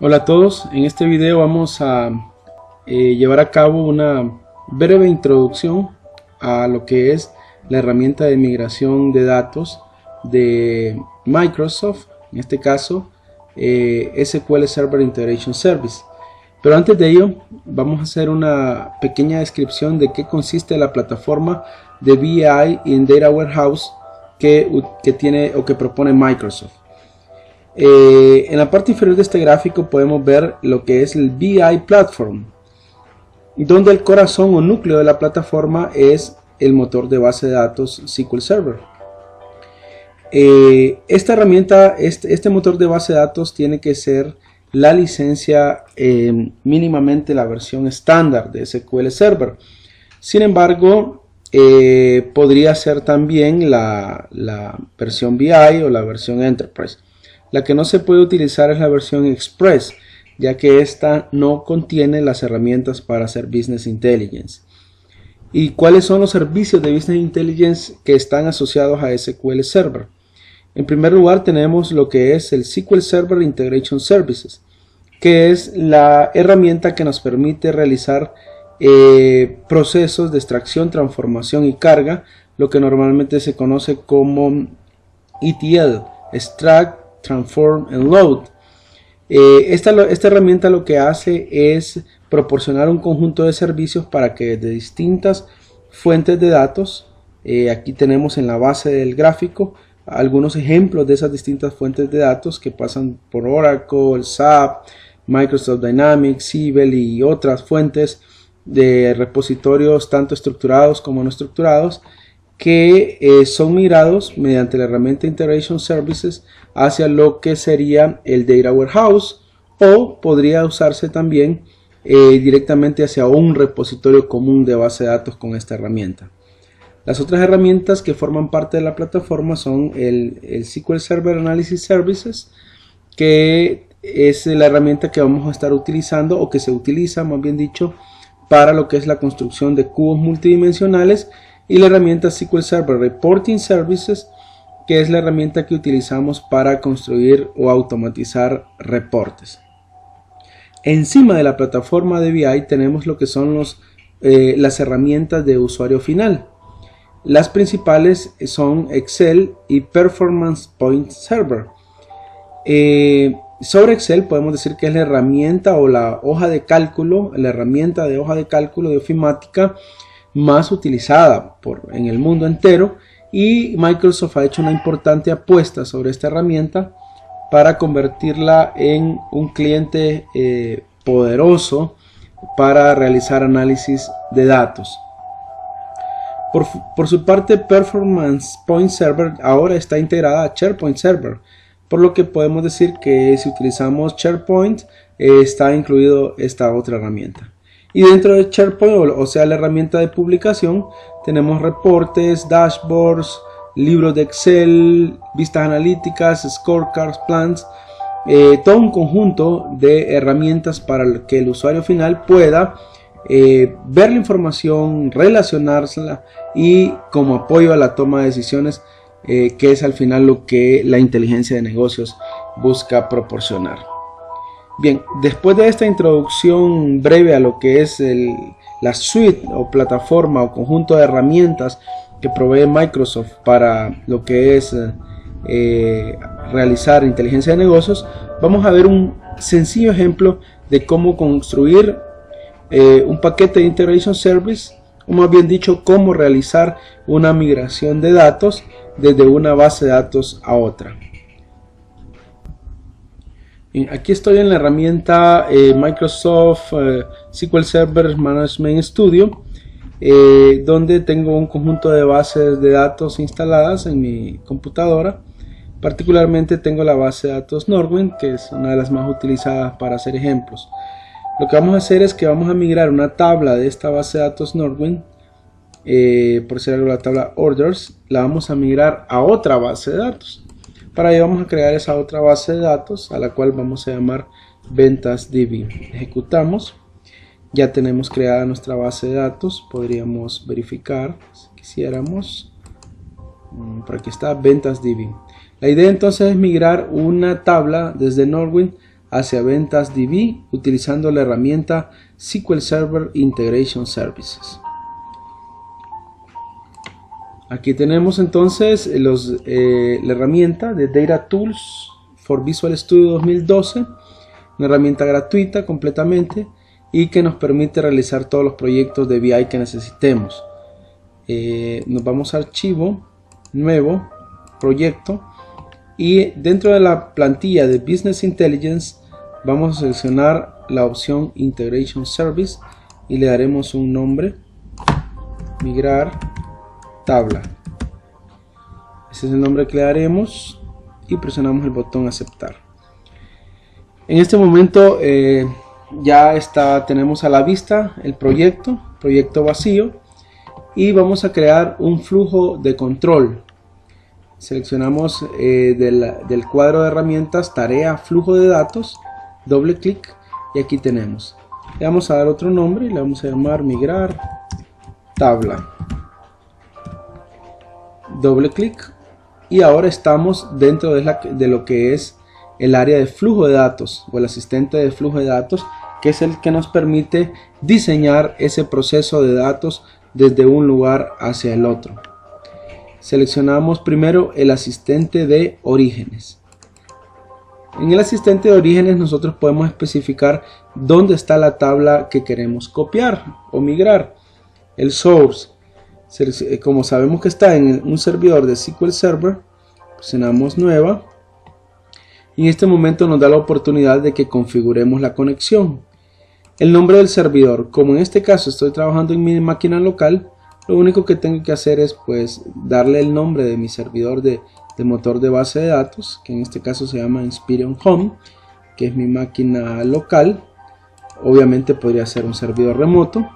Hola a todos, en este video vamos a llevar a cabo una breve introducción a lo que es la herramienta de migración de datos de Microsoft, en este caso SQL Server Integration Service. Pero antes de ello vamos a hacer una pequeña descripción de qué consiste la plataforma de BI en Data Warehouse que tiene o que propone Microsoft. En la parte inferior de este gráfico podemos ver lo que es el BI Platform, donde el corazón o núcleo de la plataforma es el motor de base de datos SQL Server. Esta herramienta, este motor de base de datos tiene que ser la licencia mínimamente la versión estándar de SQL Server. Sin embargo, podría ser también la versión BI o la versión Enterprise. La que no se puede utilizar es la versión Express, ya que esta no contiene las herramientas para hacer Business Intelligence. ¿Y cuáles son los servicios de Business Intelligence que están asociados a SQL Server? En primer lugar tenemos lo que es el SQL Server Integration Services, que es la herramienta que nos permite realizar procesos de extracción, transformación y carga, lo que normalmente se conoce como ETL, Extract, Transform and Load. Esta herramienta lo que hace es proporcionar un conjunto de servicios para que de distintas fuentes de datos, aquí tenemos en la base del gráfico algunos ejemplos de esas distintas fuentes de datos que pasan por Oracle, SAP, Microsoft Dynamics, Siebel y otras fuentes de repositorios tanto estructurados como no estructurados, que son migrados mediante la herramienta Integration Services hacia lo que sería el Data Warehouse, o podría usarse también directamente hacia un repositorio común de base de datos con esta herramienta. Las otras herramientas que forman parte de la plataforma son el SQL Server Analysis Services, que es la herramienta que vamos a estar utilizando, o que se utiliza más bien dicho, para lo que es la construcción de cubos multidimensionales, y la herramienta SQL Server Reporting Services, que es la herramienta que utilizamos para construir o automatizar reportes. Encima de la plataforma de BI tenemos lo que son las herramientas de usuario final. Las principales son Excel y Performance Point Server. Sobre Excel podemos decir que es la herramienta o la hoja de cálculo, la herramienta de hoja de cálculo de ofimática más utilizada en el mundo entero, y Microsoft ha hecho una importante apuesta sobre esta herramienta para convertirla en un cliente poderoso para realizar análisis de datos. Por su parte, Performance Point Server ahora está integrada a SharePoint Server, por lo que podemos decir que si utilizamos SharePoint está incluido esta otra herramienta. Y dentro de SharePoint, o sea la herramienta de publicación, tenemos reportes, dashboards, libros de Excel, vistas analíticas, scorecards, plans, todo un conjunto de herramientas para que el usuario final pueda ver la información, relacionársela y como apoyo a la toma de decisiones, que es al final lo que la inteligencia de negocios busca proporcionar. Bien, después de esta introducción breve a lo que es la suite o plataforma o conjunto de herramientas que provee Microsoft para lo que es realizar inteligencia de negocios, vamos a ver un sencillo ejemplo de cómo construir un paquete de Integration Service, o más bien dicho, cómo realizar una migración de datos desde una base de datos a otra. Aquí estoy en la herramienta Microsoft SQL Server Management Studio, donde tengo un conjunto de bases de datos instaladas en mi computadora. Particularmente tengo la base de datos Norwind, que es una de las más utilizadas para hacer ejemplos. Lo que vamos a hacer es que vamos a migrar una tabla de esta base de datos Norwind, por ser algo la tabla Orders, la vamos a migrar a otra base de datos. Para ello vamos a crear esa otra base de datos, a la cual vamos a llamar VentasDB. Ejecutamos. Ya tenemos creada nuestra base de datos. Podríamos verificar si quisiéramos. Por aquí está VentasDB. La idea entonces es migrar una tabla desde Norwind hacia ventas DB utilizando la herramienta SQL Server Integration Services. Aquí tenemos entonces la herramienta de Data Tools for Visual Studio 2012, una herramienta gratuita completamente y que nos permite realizar todos los proyectos de BI que necesitemos. Nos vamos a archivo, nuevo, proyecto, y dentro de la plantilla de Business Intelligence vamos a seleccionar la opción Integration Service y le daremos un nombre, migrar tabla. Ese es el nombre que le daremos y presionamos el botón aceptar. En este momento ya tenemos a la vista el proyecto vacío, y vamos a crear un flujo de control. Seleccionamos del cuadro de herramientas tarea flujo de datos, doble clic y aquí tenemos. Le vamos a dar otro nombre y le vamos a llamar migrar tabla. Doble clic y ahora estamos dentro de lo que es el área de flujo de datos o el asistente de flujo de datos, que es el que nos permite diseñar ese proceso de datos desde un lugar hacia el otro. Seleccionamos primero el asistente de orígenes. En el asistente de orígenes nosotros podemos especificar dónde está la tabla que queremos copiar o migrar. El source, como sabemos que está en un servidor de SQL Server, presionamos nueva y en este momento nos da la oportunidad de que configuremos la conexión. El nombre del servidor, como en este caso estoy trabajando en mi máquina local, lo único que tengo que hacer es darle el nombre de mi servidor de motor de base de datos, que en este caso se llama Inspiron Home, que es mi máquina local. Obviamente podría ser un servidor remoto.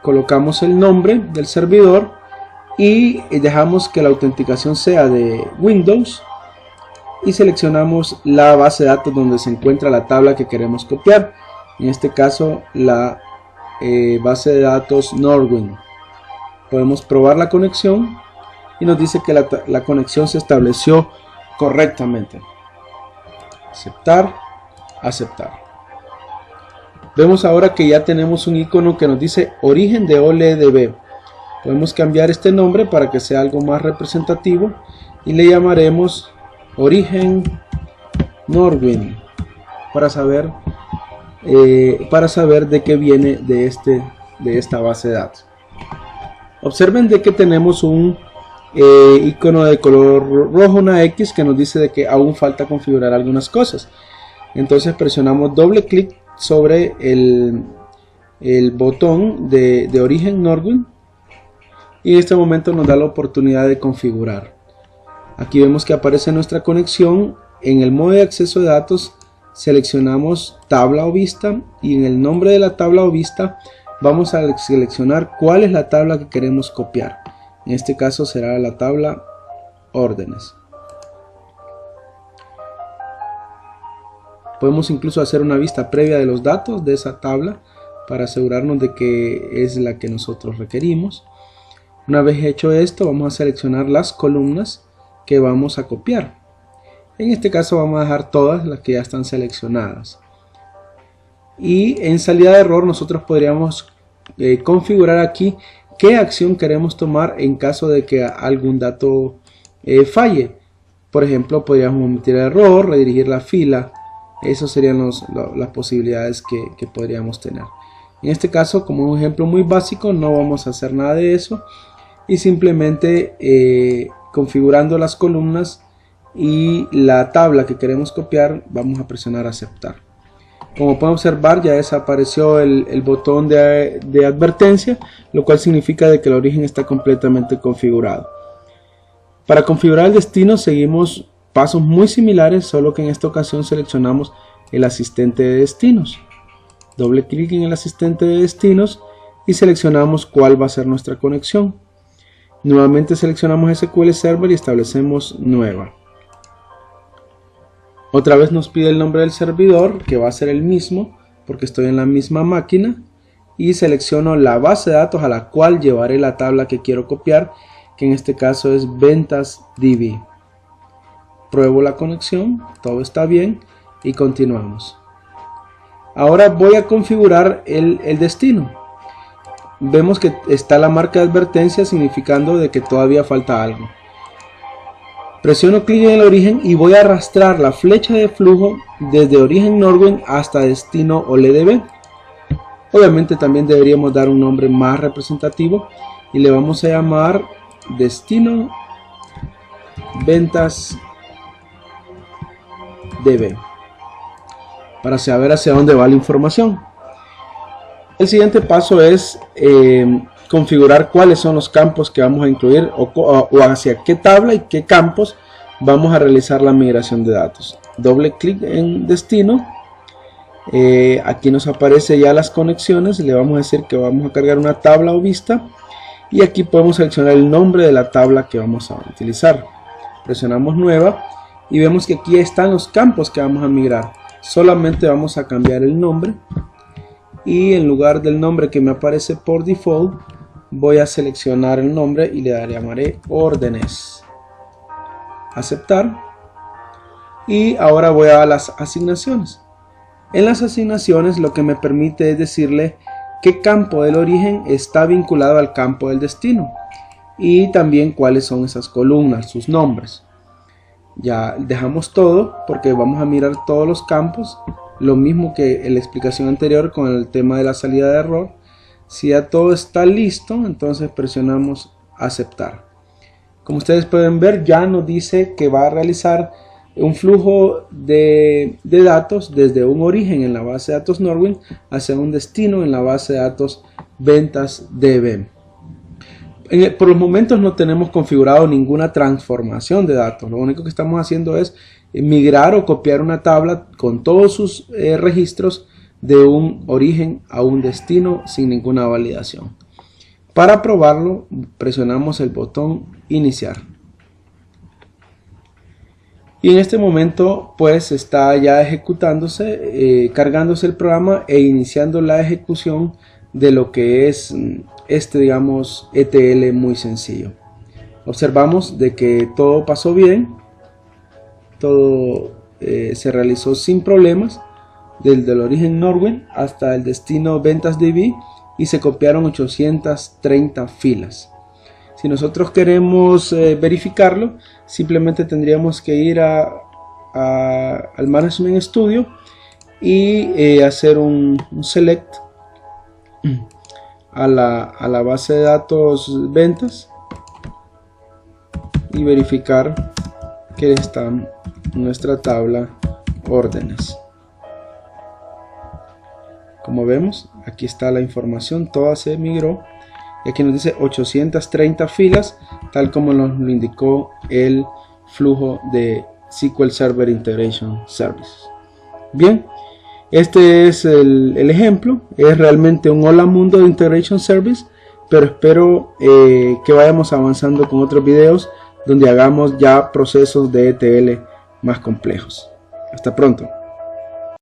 Colocamos el nombre del servidor y dejamos que la autenticación sea de Windows y seleccionamos la base de datos donde se encuentra la tabla que queremos copiar. En este caso la base de datos Norwin. Podemos probar la conexión y nos dice que la conexión se estableció correctamente. Aceptar, aceptar. Vemos ahora que ya tenemos un icono que nos dice origen de OLEDB. Podemos cambiar este nombre para que sea algo más representativo y le llamaremos origen Norwin para saber de qué viene de esta base de datos. Observen de que tenemos un icono de color rojo, una X, que nos dice de que aún falta configurar algunas cosas. Entonces presionamos doble clic sobre el botón de origen Norwin y en este momento nos da la oportunidad de configurar. Aquí vemos que aparece nuestra conexión. En el modo de acceso de datos seleccionamos tabla o vista y en el nombre de la tabla o vista vamos a seleccionar cuál es la tabla que queremos copiar. En este caso será la tabla órdenes. Podemos incluso hacer una vista previa de los datos de esa tabla para asegurarnos de que es la que nosotros requerimos. Una vez hecho esto, vamos a seleccionar las columnas que vamos a copiar. En este caso vamos a dejar todas las que ya están seleccionadas. Y en salida de error nosotros podríamos configurar aquí qué acción queremos tomar en caso de que algún dato falle. Por ejemplo, podríamos omitir el error, redirigir la fila. Esas serían las posibilidades que podríamos tener. En este caso, como un ejemplo muy básico, no vamos a hacer nada de eso y simplemente configurando las columnas y la tabla que queremos copiar, vamos a presionar aceptar. Como pueden observar, ya desapareció el botón de advertencia, lo cual significa de que el origen está completamente configurado. Para configurar el destino seguimos pasos muy similares, solo que en esta ocasión seleccionamos el asistente de destinos. Doble clic en el asistente de destinos y seleccionamos cuál va a ser nuestra conexión. Nuevamente seleccionamos SQL Server y establecemos nueva. Otra vez nos pide el nombre del servidor, que va a ser el mismo porque estoy en la misma máquina, y selecciono la base de datos a la cual llevaré la tabla que quiero copiar, que en este caso es ventas DB. Pruebo la conexión, todo está bien y continuamos. Ahora voy a configurar el destino. Vemos que está la marca de advertencia significando de que todavía falta algo. Presiono clic en el origen y voy a arrastrar la flecha de flujo desde origen Norwin hasta destino OLEDB. Obviamente también deberíamos dar un nombre más representativo y le vamos a llamar destino ventas DB, para saber hacia dónde va la información. El siguiente paso es configurar cuáles son los campos que vamos a incluir o hacia qué tabla y qué campos vamos a realizar la migración de datos. Doble clic en destino. Aquí nos aparece ya las conexiones. Le vamos a decir que vamos a cargar una tabla o vista y aquí podemos seleccionar el nombre de la tabla que vamos a utilizar. Presionamos nueva y vemos que aquí están los campos que vamos a migrar. Solamente vamos a cambiar el nombre y en lugar del nombre que me aparece por default voy a seleccionar el nombre y le llamaré órdenes. Aceptar. Y ahora voy a las asignaciones. En las asignaciones lo que me permite es decirle qué campo del origen está vinculado al campo del destino y también cuáles son esas columnas, sus nombres. Ya dejamos todo porque vamos a mirar todos los campos, lo mismo que en la explicación anterior con el tema de la salida de error. Si ya todo está listo, entonces presionamos aceptar. Como ustedes pueden ver, ya nos dice que va a realizar un flujo de datos desde un origen en la base de datos Norwin hacia un destino en la base de datos ventas DB. Por los momentos no tenemos configurado ninguna transformación de datos. Lo único que estamos haciendo es migrar o copiar una tabla con todos sus registros de un origen a un destino sin ninguna validación. Para probarlo, presionamos el botón iniciar. Y en este momento pues está ya ejecutándose, cargándose el programa e iniciando la ejecución de lo que es digamos ETL muy sencillo. Observamos de que todo pasó bien, todo se realizó sin problemas desde el origen Norwin hasta el destino ventas DB y se copiaron 830 filas. Si nosotros queremos verificarlo, simplemente tendríamos que ir al Management Studio y hacer un select a la base de datos ventas y verificar que está en nuestra tabla órdenes. Como vemos, aquí está la información, toda se migró y aquí nos dice 830 filas, tal como nos lo indicó el flujo de SQL Server Integration Services. Bien, este es el ejemplo. Es realmente un hola mundo de Integration Service, pero espero que vayamos avanzando con otros videos donde hagamos ya procesos de ETL más complejos. Hasta pronto.